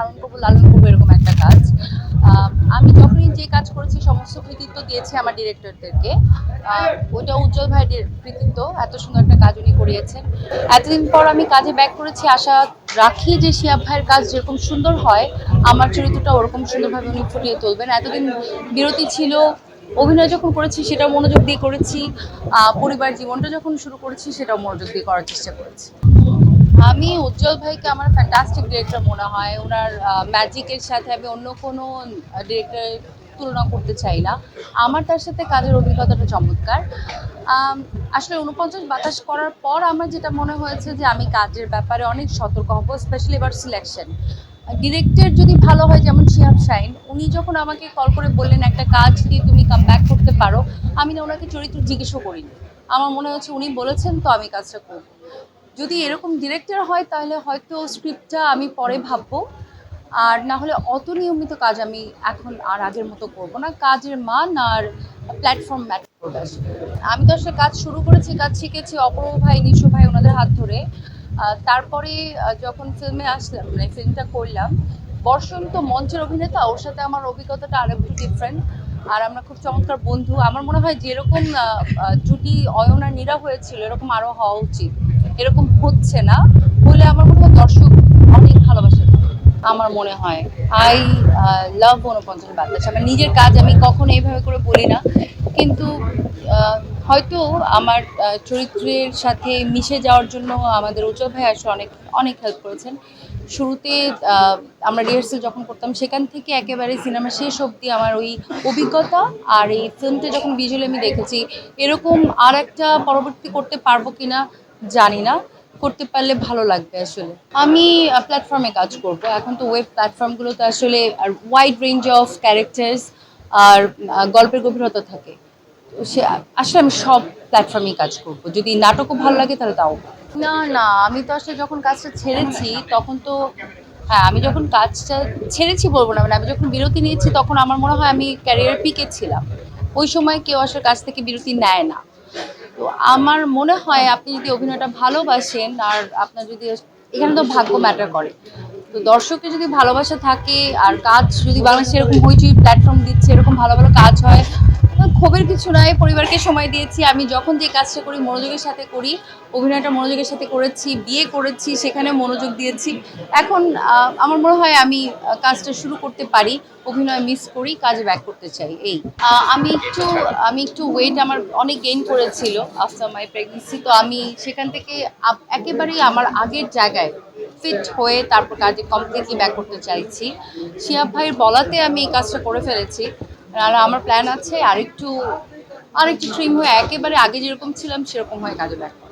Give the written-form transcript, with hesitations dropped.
ধারণ করবো, লালন করবো, এরকম একটা কাজ। আমি যখনই যে কাজ করেছি সমস্ত কৃতিত্ব দিয়েছি আমার ডিরেক্টরদেরকে। ওইটা উজ্জ্বল ভাইয়ের কৃতিত্ব, এত সুন্দর একটা কাজ উনি করিয়েছেন। এতদিন পর আমি কাজে ব্যাক করেছি, আশা রাখি যে শিহাব ভাইয়ের কাজ যেরকম সুন্দর হয় আমার চরিত্রটা ওরকম সুন্দরভাবে উনি ফুটিয়ে তুলবেন। এতদিন বিরতি ছিল, অভিনয় যখন করেছি সেটাও মনোযোগ দিয়ে করেছি, পরিবার জীবনটা যখন শুরু করেছি সেটাও মনোযোগ দিয়ে করার চেষ্টা করেছি। আমি উজ্জ্বল ভাইকে আমার ফ্যান্টাস্টিক ডিরেক্টর মনে হয়। ওনার ম্যাজিকের সাথে আমি অন্য কোনো ডিরেক্টরের তুলনা করতে চাই না। আমার তার সাথে কাজের অভিজ্ঞতাটা চমৎকার। আসলে ৪৯ বাতাস করার পর আমার যেটা মনে হয়েছে যে আমি কাজের ব্যাপারে অনেক সতর্ক হব, স্পেশালি এবার সিলেকশন। ডিরেক্টর যদি ভালো হয়, যেমন শিহাব শাহিন, উনি যখন আমাকে কল করে বললেন একটা কাজ দিয়ে তুমি কাম ব্যাক করতে পারো, আমি না ওনাকে চরিত্র জিজ্ঞেসও করিনি। আমার মনে হচ্ছে উনি বলেছেন তো আমি কাজটা করব। যদি এরকম ডিরেক্টর হয় তাহলে হয়তো স্ক্রিপ্টটা আমি পরে ভাববো। আর না হলে অত নিয়মিত কাজ আমি এখন আর আগের মতো করব না। কাজের মান আর প্ল্যাটফর্ম ম্যাটার করবে আসলে। আমি তো আসলে কাজ শুরু করেছি, কাজ শিখেছি অপূর্ব ভাই, নিশু ভাই ওনাদের হাত ধরে। তারপরে যখন ফিল্মে আসলাম, মানে ফিল্মটা করলাম, বর্ষণ তো মঞ্চের অভিনেতা, ওর সাথে আমার অভিজ্ঞতাটা আরো একটু ডিফারেন্ট। আর আমরা খুব চমৎকার বন্ধু। আমার মনে হয় যেরকম জুটি অয়ন আর নীরা হয়েছিল এরকম আরো হওয়া উচিত। এরকম হচ্ছে না, বলে আমার মনে হয় দর্শক অনেক ভালোবাসে। আমার মনে হয় আই লাভ ৪৯ বাতাস। আমার নিজের কাজ আমি কখনো এইভাবে করে বলি না, কিন্তু হয়তো আমার চরিত্রের সাথে মিশে যাওয়ার জন্য আমাদের উজ্জ্বল ভাই আসলে অনেক অনেক হেল্প করেছেন। শুরুতে আমরা রিহার্সেল যখন করতাম সেখান থেকে একেবারে সিনেমা শেষ অবধি আমার ওই অভিজ্ঞতা, আর এই ফিল্মটা যখন ভিজুয়ালি আমি দেখেছি, এরকম আর একটা পরবর্তী করতে পারবো কিনা জানি না। করতে পারলে ভালো লাগবে আসলে। আমি প্ল্যাটফর্মে কাজ করব। এখন তো ওয়েব প্ল্যাটফর্মগুলোতে আসলে ওয়াইড রেঞ্জ অফ ক্যারেক্টার্স আর গল্পের গভীরতা থাকে। তো সে আসলে আমি সব প্ল্যাটফর্মেই কাজ করব। যদি নাটকও ভালো লাগে তাহলে তাও। না, না, আমি তো আসলে যখন কাজটা ছেড়েছি তখন তো, হ্যাঁ, আমি যখন কাজটা ছেড়েছি বলবো না, মানে আমি যখন বিরতি নিয়েছি তখন আমার মনে হয় আমি ক্যারিয়ার পিকে ছিলাম। ওই সময় কেউ আসলে কাজ থেকে বিরতি নেয় না। তো আমার মনে হয় আপনি যদি অভিনয়টা ভালোবাসেন আর আপনার যদি, এখানে তো ভাগ্য ম্যাটার করে। তো দর্শকের যদি ভালোবাসা থাকে আর কাজ যদি বাংলাদেশে এরকম হইচই প্ল্যাটফর্ম দিচ্ছে, এরকম ভালো ভালো কাজ হয়, ক্ষোভের কিছু নাই। পরিবারকে সময় দিয়েছি, আমি যখন যে কাজটা করি মনোযোগের সাথে করি। অভিনয়টা মনোযোগের সাথে করেছি, বিয়ে করেছি, সেখানে মনোযোগ দিয়েছি। এখন আমার মনে হয় আমি কাজটা শুরু করতে পারি। অভিনয় মিস করি, কাজে ব্যাক করতে চাই এই। আমি একটু ওয়েট আমার অনেক গেইন করেছিল আফটার মাই প্রেগনেন্সি। তো আমি সেখান থেকে একেবারেই আমার আগের জায়গায় ফিট হয়ে তারপর কাজে কমপ্লিটলি ব্যাক করতে চাইছি। শিহাব ভাইয়ের বলাতে আমি এই কাজটা করে ফেলেছি। আর আমার প্ল্যান আছে আরেকটু ট্রিম হয়ে একেবারে আগে যেরকম ছিলাম সেরকম হয়ে কাজে ব্যাক করা।